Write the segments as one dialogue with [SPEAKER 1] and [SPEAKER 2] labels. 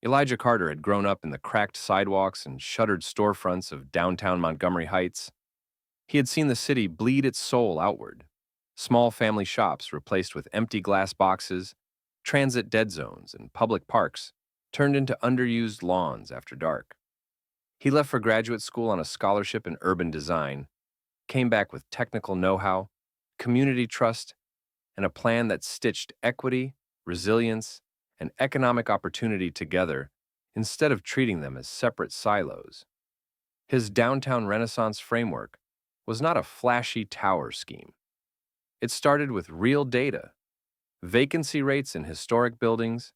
[SPEAKER 1] Elijah Carter had grown up in the cracked sidewalks and shuttered storefronts of downtown Montgomery Heights. He had seen the city bleed its soul outward. Small family shops replaced with empty glass boxes, transit dead zones, and public parks turned into underused lawns after dark. He left for graduate school on a scholarship in urban design, came back with technical know-how, community trust, and a plan that stitched equity, resilience, and economic opportunity together instead of treating them as separate silos. His downtown Renaissance framework was not a flashy tower scheme. It started with real data, vacancy rates in historic buildings,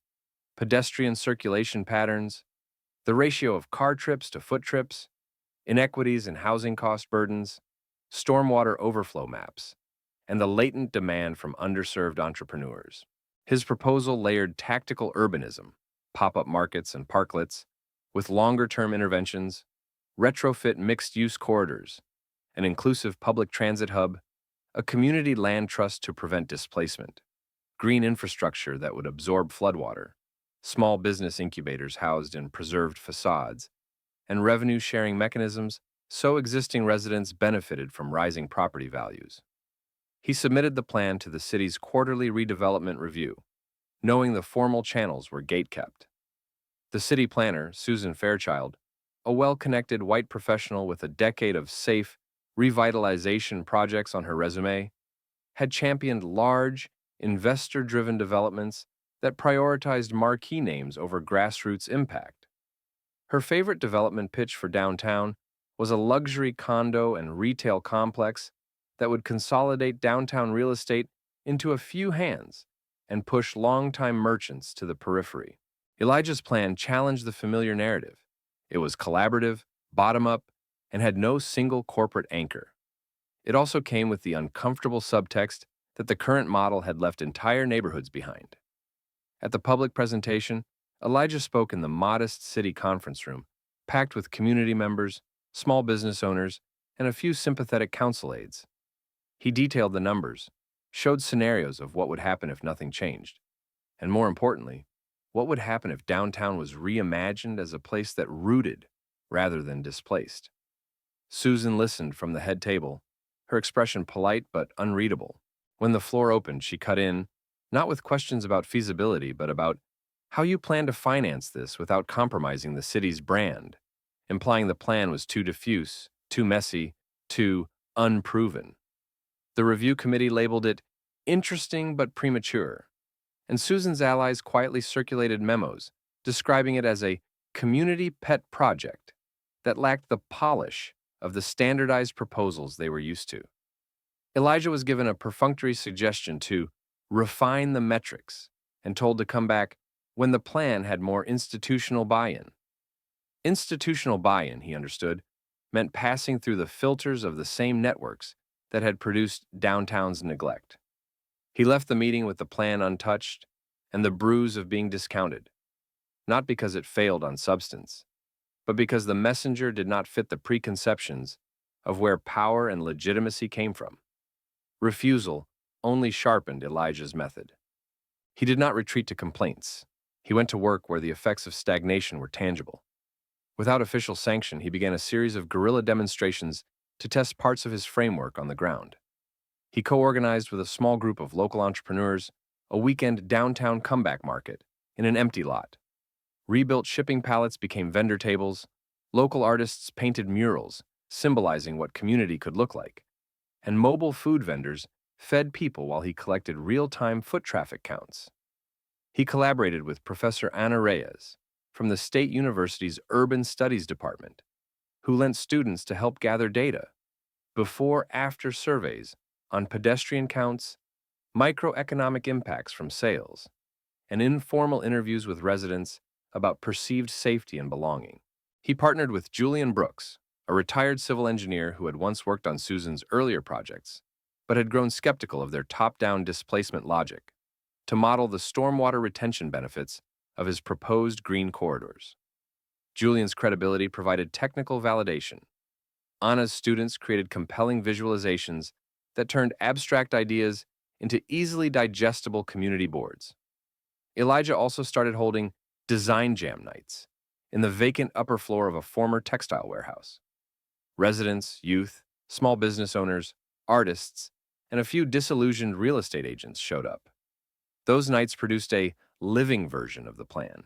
[SPEAKER 1] pedestrian circulation patterns, the ratio of car trips to foot trips, inequities in housing cost burdens, stormwater overflow maps, and the latent demand from underserved entrepreneurs. His proposal layered tactical urbanism, pop-up markets and parklets, with longer-term interventions, retrofit mixed-use corridors, an inclusive public transit hub, a community land trust to prevent displacement, green infrastructure that would absorb floodwater, small business incubators housed in preserved facades, and revenue-sharing mechanisms so existing residents benefited from rising property values. He submitted the plan to the city's quarterly redevelopment review, knowing the formal channels were gate-kept. The city planner, Susan Fairchild, a well-connected white professional with a decade of safe revitalization projects on her resume, had championed large, investor-driven developments that prioritized marquee names over grassroots impact. Her favorite development pitch for downtown was a luxury condo and retail complex that would consolidate downtown real estate into a few hands and push longtime merchants to the periphery. Elijah's plan challenged the familiar narrative. It was collaborative, bottom-up, and had no single corporate anchor. It also came with the uncomfortable subtext that the current model had left entire neighborhoods behind. At the public presentation, Elijah spoke in the modest city conference room, packed with community members, small business owners, and a few sympathetic council aides. He detailed the numbers, showed scenarios of what would happen if nothing changed, and more importantly, what would happen if downtown was reimagined as a place that rooted rather than displaced. Susan listened from the head table, her expression polite but unreadable. When the floor opened, she cut in, not with questions about feasibility, but about how you plan to finance this without compromising the city's brand, implying the plan was too diffuse, too messy, too unproven. The review committee labeled it interesting but premature, and Susan's allies quietly circulated memos describing it as a community pet project that lacked the polish of the standardized proposals they were used to. Elijah was given a perfunctory suggestion to refine the metrics and told to come back when the plan had more institutional buy-in. Institutional buy-in, he understood, meant passing through the filters of the same networks that had produced downtown's neglect. He left the meeting with the plan untouched and the bruise of being discounted, not because it failed on substance, but because the messenger did not fit the preconceptions of where power and legitimacy came from. Refusal only sharpened Elijah's method. He did not retreat to complaints. He went to work where the effects of stagnation were tangible. Without official sanction, he began a series of guerrilla demonstrations to test parts of his framework on the ground. He co-organized with a small group of local entrepreneurs a weekend downtown comeback market in an empty lot. Rebuilt shipping pallets became vendor tables, local artists painted murals symbolizing what community could look like, and mobile food vendors fed people while he collected real-time foot traffic counts. He collaborated with Professor Ana Reyes from the State University's Urban Studies Department, who lent students to help gather data, before-after surveys on pedestrian counts, microeconomic impacts from sales, and informal interviews with residents about perceived safety and belonging. He partnered with Julian Brooks, a retired civil engineer who had once worked on Susan's earlier projects, but had grown skeptical of their top-down displacement logic, to model the stormwater retention benefits of his proposed green corridors. Julian's credibility provided technical validation. Anna's students created compelling visualizations that turned abstract ideas into easily digestible community boards. Elijah also started holding design jam nights in the vacant upper floor of a former textile warehouse. Residents, youth, small business owners, artists, and a few disillusioned real estate agents showed up. Those nights produced a living version of the plan.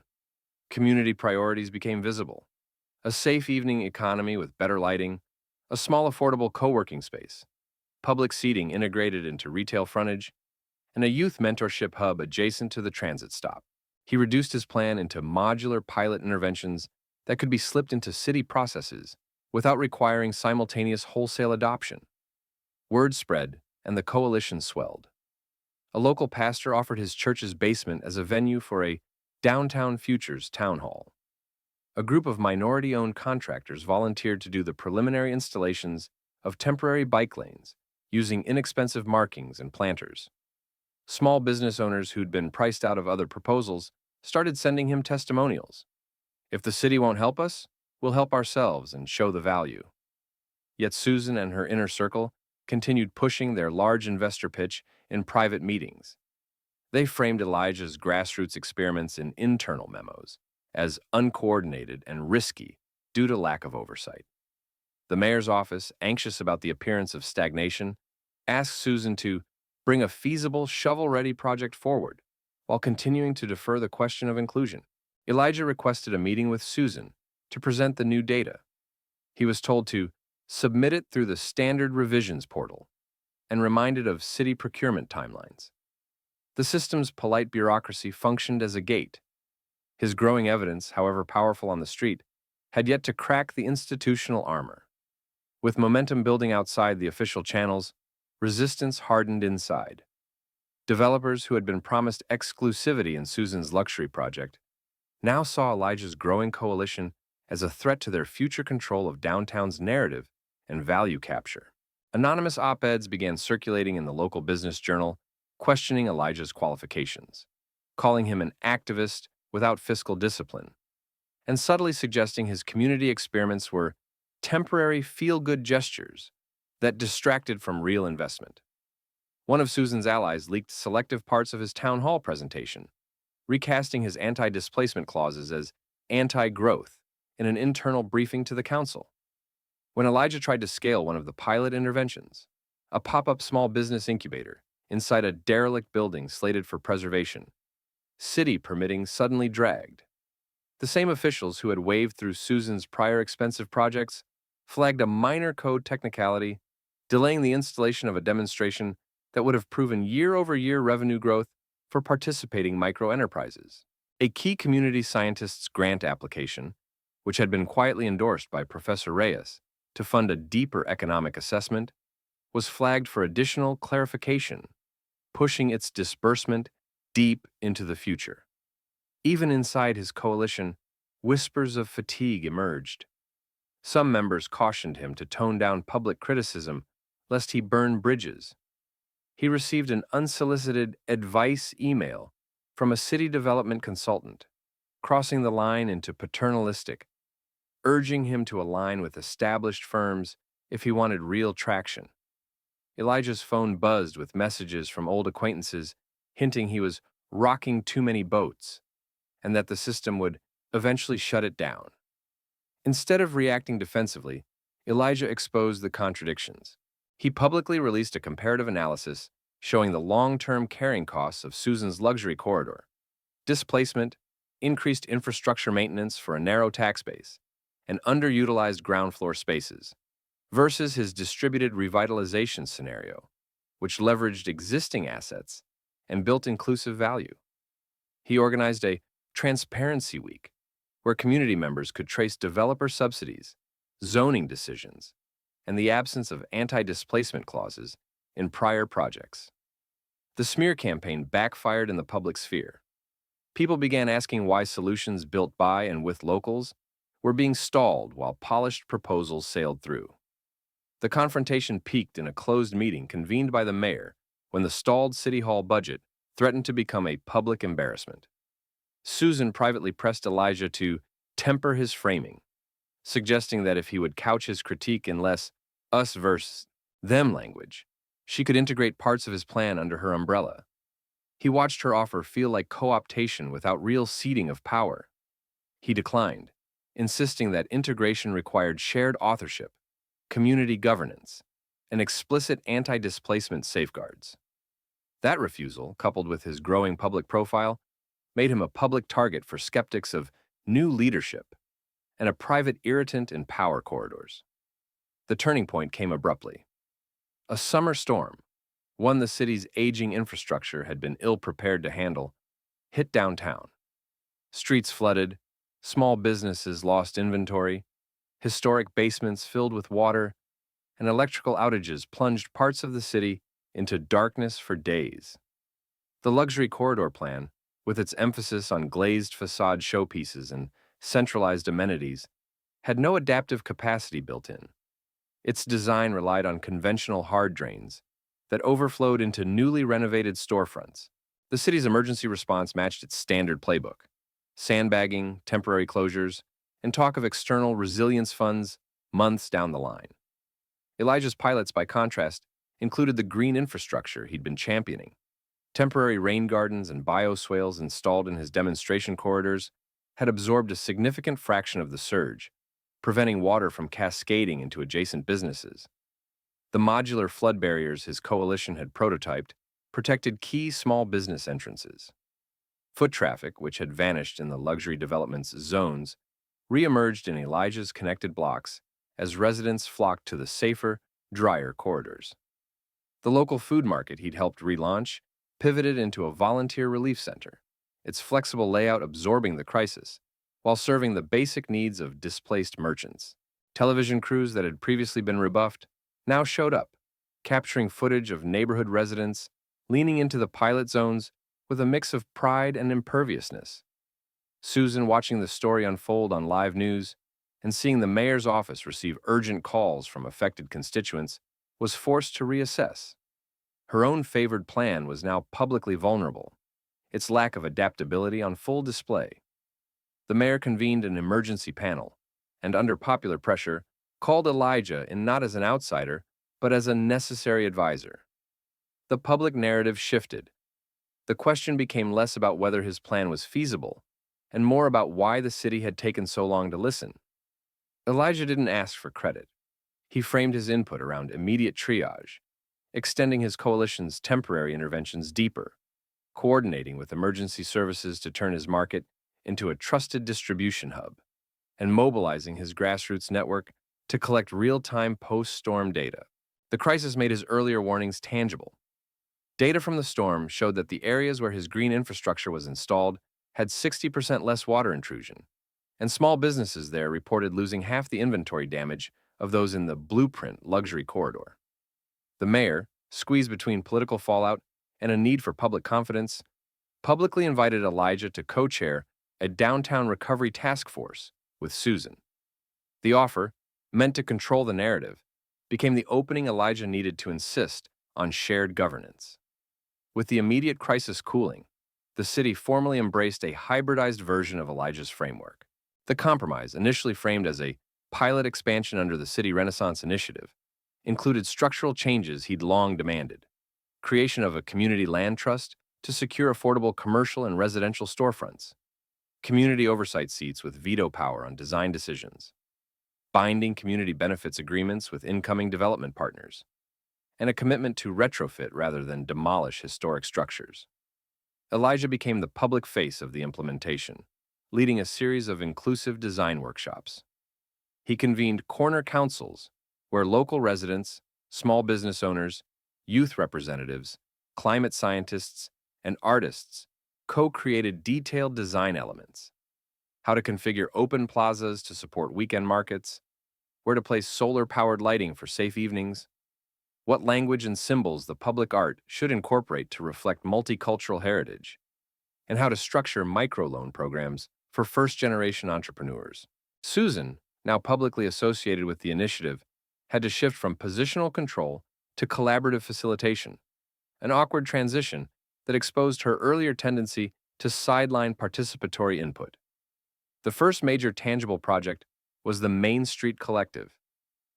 [SPEAKER 1] Community priorities became visible. A safe evening economy with better lighting, a small affordable co-working space, public seating integrated into retail frontage, and a youth mentorship hub adjacent to the transit stop. He reduced his plan into modular pilot interventions that could be slipped into city processes without requiring simultaneous wholesale adoption. Word spread, and the coalition swelled. A local pastor offered his church's basement as a venue for a Downtown Futures town hall. A group of minority-owned contractors volunteered to do the preliminary installations of temporary bike lanes using inexpensive markings and planters. Small business owners who'd been priced out of other proposals started sending him testimonials. If the city won't help us, we'll help ourselves and show the value. Yet Susan and her inner circle continued pushing their large investor pitch in private meetings. They framed Elijah's grassroots experiments in internal memos as uncoordinated and risky due to lack of oversight. The mayor's office, anxious about the appearance of stagnation, asked Susan to bring a feasible, shovel-ready project forward while continuing to defer the question of inclusion. Elijah requested a meeting with Susan to present the new data. He was told to submit it through the standard revisions portal and reminded of city procurement timelines. The system's polite bureaucracy functioned as a gate. His growing evidence, however powerful on the street, had yet to crack the institutional armor. With momentum building outside the official channels, resistance hardened inside. Developers who had been promised exclusivity in Susan's luxury project now saw Elijah's growing coalition as a threat to their future control of downtown's narrative and value capture. Anonymous op-eds began circulating in the local business journal, questioning Elijah's qualifications, calling him an activist without fiscal discipline, and subtly suggesting his community experiments were temporary feel-good gestures that distracted from real investment. One of Susan's allies leaked selective parts of his town hall presentation, recasting his anti-displacement clauses as anti-growth in an internal briefing to the council. When Elijah tried to scale one of the pilot interventions, a pop-up small business incubator inside a derelict building slated for preservation, city permitting suddenly dragged. The same officials who had waved through Susan's prior expensive projects flagged a minor code technicality, delaying the installation of a demonstration that would have proven year-over-year revenue growth for participating microenterprises. A key community scientist's grant application, which had been quietly endorsed by Professor Reyes to fund a deeper economic assessment, was flagged for additional clarification, pushing its disbursement deep into the future. Even inside his coalition, whispers of fatigue emerged. Some members cautioned him to tone down public criticism lest he burn bridges. He received an unsolicited advice email from a city development consultant, crossing the line into paternalistic, urging him to align with established firms if he wanted real traction. Elijah's phone buzzed with messages from old acquaintances hinting he was rocking too many boats and that the system would eventually shut it down. Instead of reacting defensively, Elijah exposed the contradictions. He publicly released a comparative analysis showing the long-term carrying costs of Susan's luxury corridor, displacement, increased infrastructure maintenance for a narrow tax base, and underutilized ground floor spaces, versus his distributed revitalization scenario, which leveraged existing assets and built inclusive value. He organized a Transparency Week, where community members could trace developer subsidies, zoning decisions, and the absence of anti-displacement clauses in prior projects. The smear campaign backfired in the public sphere. People began asking why solutions built by and with locals were being stalled while polished proposals sailed through. The confrontation peaked in a closed meeting convened by the mayor when the stalled city hall budget threatened to become a public embarrassment. Susan privately pressed Elijah to temper his framing, suggesting that if he would couch his critique in less us versus them language, she could integrate parts of his plan under her umbrella. He watched her offer feel like co-optation without real ceding of power. He declined, insisting that integration required shared authorship, community governance, and explicit anti-displacement safeguards. That refusal, coupled with his growing public profile, made him a public target for skeptics of new leadership and a private irritant in power corridors. The turning point came abruptly. A summer storm, one the city's aging infrastructure had been ill-prepared to handle, hit downtown. Streets flooded, small businesses lost inventory, historic basements filled with water, and electrical outages plunged parts of the city into darkness for days. The luxury corridor plan, with its emphasis on glazed facade showpieces and centralized amenities, had no adaptive capacity built in. Its design relied on conventional hard drains that overflowed into newly renovated storefronts. The city's emergency response matched its standard playbook: sandbagging, temporary closures, and talk of external resilience funds months down the line. Elijah's pilots, by contrast, included the green infrastructure he'd been championing. Temporary rain gardens and bioswales installed in his demonstration corridors had absorbed a significant fraction of the surge, preventing water from cascading into adjacent businesses. The modular flood barriers his coalition had prototyped protected key small business entrances. Foot traffic, which had vanished in the luxury development's zones, re-emerged in Elijah's connected blocks as residents flocked to the safer, drier corridors. The local food market he'd helped relaunch pivoted into a volunteer relief center, its flexible layout absorbing the crisis, while serving the basic needs of displaced merchants. Television crews that had previously been rebuffed now showed up, capturing footage of neighborhood residents leaning into the pilot zones with a mix of pride and imperviousness. Susan, watching the story unfold on live news and seeing the mayor's office receive urgent calls from affected constituents, was forced to reassess. Her own favored plan was now publicly vulnerable, its lack of adaptability on full display. The mayor convened an emergency panel, and under popular pressure, called Elijah in not as an outsider, but as a necessary advisor. The public narrative shifted. The question became less about whether his plan was feasible, and more about why the city had taken so long to listen. Elijah didn't ask for credit. He framed his input around immediate triage, extending his coalition's temporary interventions deeper, coordinating with emergency services to turn his market into a trusted distribution hub, and mobilizing his grassroots network to collect real-time post-storm data. The crisis made his earlier warnings tangible. Data from the storm showed that the areas where his green infrastructure was installed had 60% less water intrusion, and small businesses there reported losing half the inventory damage of those in the blueprint luxury corridor. The mayor, squeezed between political fallout and a need for public confidence, publicly invited Elijah to co-chair a downtown recovery task force with Susan. The offer, meant to control the narrative, became the opening Elijah needed to insist on shared governance. With the immediate crisis cooling, the city formally embraced a hybridized version of Elijah's framework. The compromise, initially framed as a pilot expansion under the City Renaissance Initiative, included structural changes he'd long demanded: creation of a community land trust to secure affordable commercial and residential storefronts, community oversight seats with veto power on design decisions, binding community benefits agreements with incoming development partners, and a commitment to retrofit rather than demolish historic structures. Elijah became the public face of the implementation, leading a series of inclusive design workshops. He convened corner councils where local residents, small business owners, youth representatives, climate scientists, and artists co-created detailed design elements: how to configure open plazas to support weekend markets, where to place solar-powered lighting for safe evenings, what language and symbols the public art should incorporate to reflect multicultural heritage, and how to structure microloan programs for first-generation entrepreneurs. Susan, now publicly associated with the initiative, had to shift from positional control to collaborative facilitation, an awkward transition that exposed her earlier tendency to sideline participatory input. The first major tangible project was the Main Street Collective,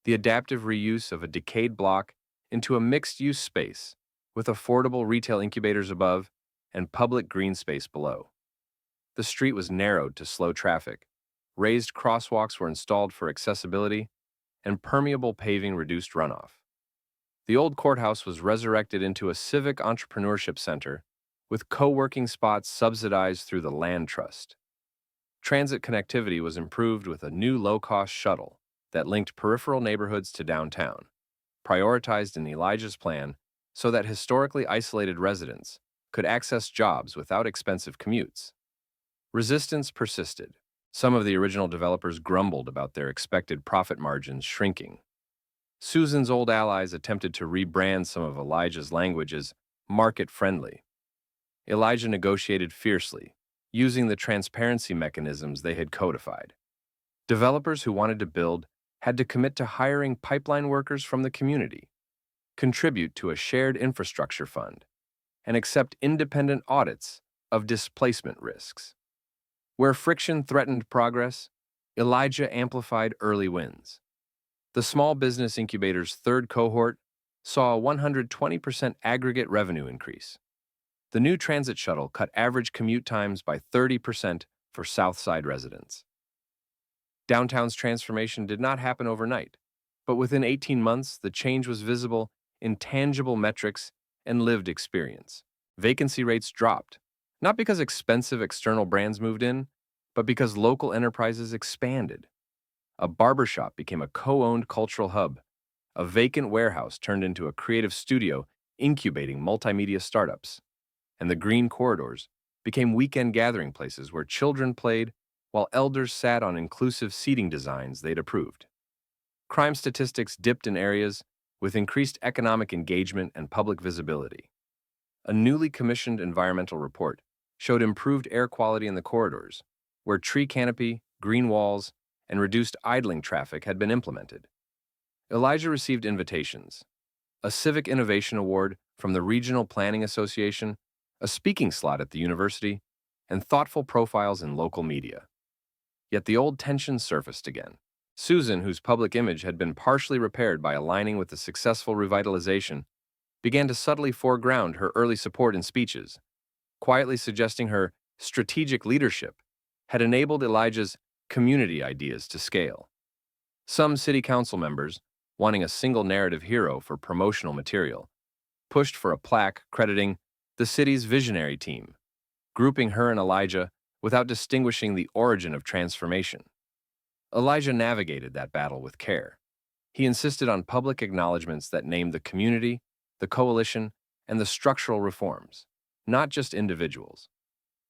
[SPEAKER 1] the adaptive reuse of a decayed block into a mixed-use space with affordable retail incubators above and public green space below. The street was narrowed to slow traffic, Raised crosswalks were installed for accessibility, and permeable paving reduced runoff. The old courthouse was resurrected into a civic entrepreneurship center with co-working spots subsidized through the land trust. Transit connectivity was improved with a new low-cost shuttle that linked peripheral neighborhoods to downtown, prioritized in Elijah's plan so that historically isolated residents could access jobs without expensive commutes. Resistance persisted. Some of the original developers grumbled about their expected profit margins shrinking. Susan's old allies attempted to rebrand some of Elijah's language as market-friendly. Elijah negotiated fiercely, using the transparency mechanisms they had codified. Developers who wanted to build had to commit to hiring pipeline workers from the community, contribute to a shared infrastructure fund, and accept independent audits of displacement risks. Where friction threatened progress, Elijah amplified early wins. The Small Business Incubator's third cohort saw a 120% aggregate revenue increase. The new transit shuttle cut average commute times by 30% for Southside residents. Downtown's transformation did not happen overnight, but within 18 months, the change was visible in tangible metrics and lived experience. Vacancy rates dropped, not because expensive external brands moved in, but because local enterprises expanded. A barbershop became a co-owned cultural hub. A vacant warehouse turned into a creative studio incubating multimedia startups. And the green corridors became weekend gathering places where children played while elders sat on inclusive seating designs they'd approved. Crime statistics dipped in areas with increased economic engagement and public visibility. A newly commissioned environmental report showed improved air quality in the corridors, where tree canopy, green walls, and reduced idling traffic had been implemented. Elijah received invitations, a Civic Innovation Award from the Regional Planning Association, a speaking slot at the university, and thoughtful profiles in local media. Yet the old tension surfaced again. Susan, whose public image had been partially repaired by aligning with the successful revitalization, began to subtly foreground her early support in speeches, quietly suggesting her strategic leadership had enabled Elijah's community ideas to scale. Some city council members, wanting a single narrative hero for promotional material, pushed for a plaque crediting the city's visionary team, grouping her and Elijah without distinguishing the origin of transformation. Elijah navigated that battle with care. He insisted on public acknowledgments that named the community, the coalition, and the structural reforms, not just individuals.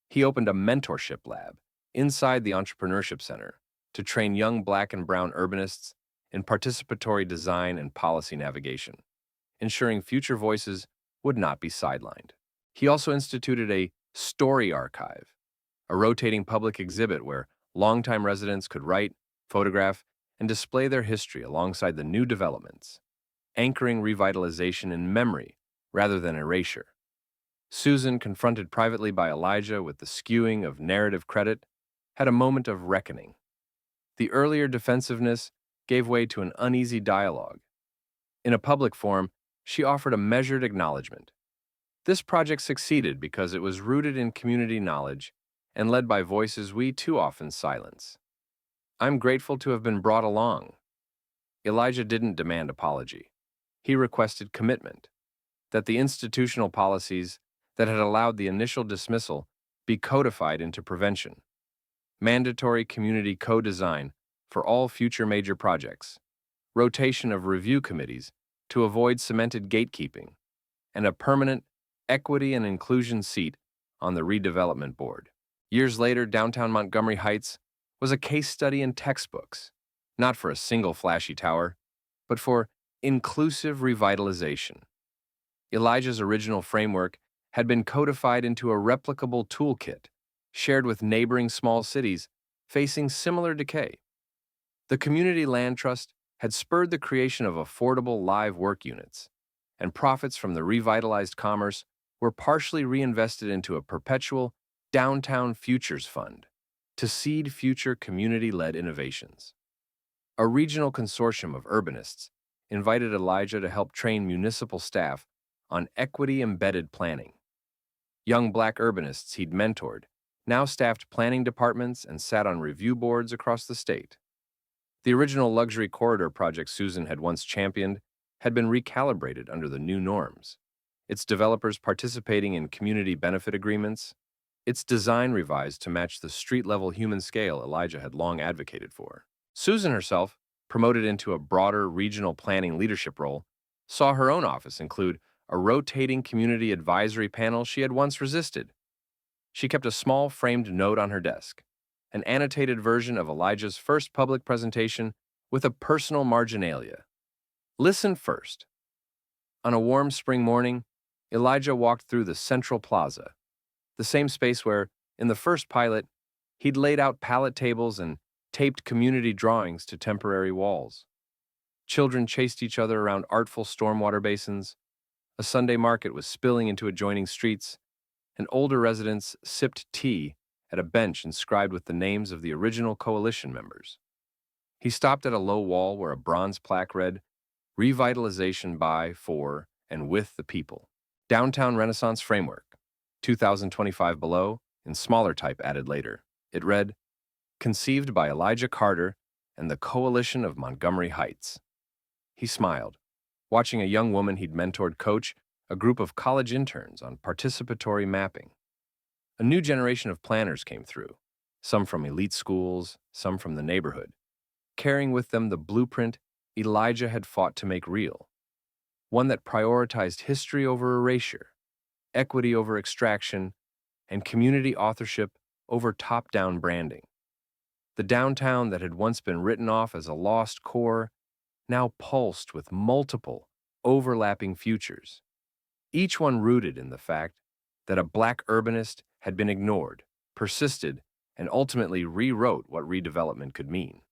[SPEAKER 1] He opened a mentorship lab inside the Entrepreneurship Center to train young Black and brown urbanists in participatory design and policy navigation, ensuring future voices would not be sidelined. He also instituted a story archive, a rotating public exhibit where longtime residents could write, photograph, and display their history alongside the new developments, anchoring revitalization in memory rather than erasure. Susan, confronted privately by Elijah with the skewing of narrative credit, had a moment of reckoning. The earlier defensiveness gave way to an uneasy dialogue. In a public forum, she offered a measured acknowledgement. This project succeeded because it was rooted in community knowledge and led by voices we too often silence. I'm grateful to have been brought along. Elijah didn't demand apology. He requested commitment, that the institutional policies that had allowed the initial dismissal be codified into prevention. Mandatory community co-design for all future major projects, rotation of review committees to avoid cemented gatekeeping, and a permanent equity and inclusion seat on the redevelopment board. Years later, downtown Montgomery Heights was a case study in textbooks, not for a single flashy tower, but for inclusive revitalization. Elijah's original framework had been codified into a replicable toolkit, shared with neighboring small cities facing similar decay. The Community Land Trust had spurred the creation of affordable live work units, and profits from the revitalized commerce were partially reinvested into a perpetual downtown futures fund to seed future community-led innovations. A regional consortium of urbanists invited Elijah to help train municipal staff on equity-embedded planning. Young Black urbanists he'd mentored now staffed planning departments and sat on review boards across the state. The original luxury corridor project Susan had once championed had been recalibrated under the new norms, its developers participating in community benefit agreements, its design revised to match the street-level human scale Elijah had long advocated for. Susan herself, promoted into a broader regional planning leadership role, saw her own office include a rotating community advisory panel she had once resisted. She kept a small framed note on her desk, an annotated version of Elijah's first public presentation with a personal marginalia. Listen first. On a warm spring morning, Elijah walked through the central plaza, the same space where, in the first pilot, he'd laid out pallet tables and taped community drawings to temporary walls. Children chased each other around artful stormwater basins, a Sunday market was spilling into adjoining streets, and older residents sipped tea at a bench inscribed with the names of the original coalition members. He stopped at a low wall where a bronze plaque read, "Revitalization by, for, and with the people. Downtown Renaissance Framework, 2025 below," in smaller type added later. It read, "Conceived by Elijah Carter and the Coalition of Montgomery Heights." He smiled, watching a young woman he'd mentored coach a group of college interns on participatory mapping. A new generation of planners came through, some from elite schools, some from the neighborhood, carrying with them the blueprint Elijah had fought to make real, one that prioritized history over erasure, equity over extraction, and community authorship over top-down branding. The downtown that had once been written off as a lost core now pulsed with multiple, overlapping futures, each one rooted in the fact that a Black urbanist had been ignored, persisted, and ultimately rewrote what redevelopment could mean.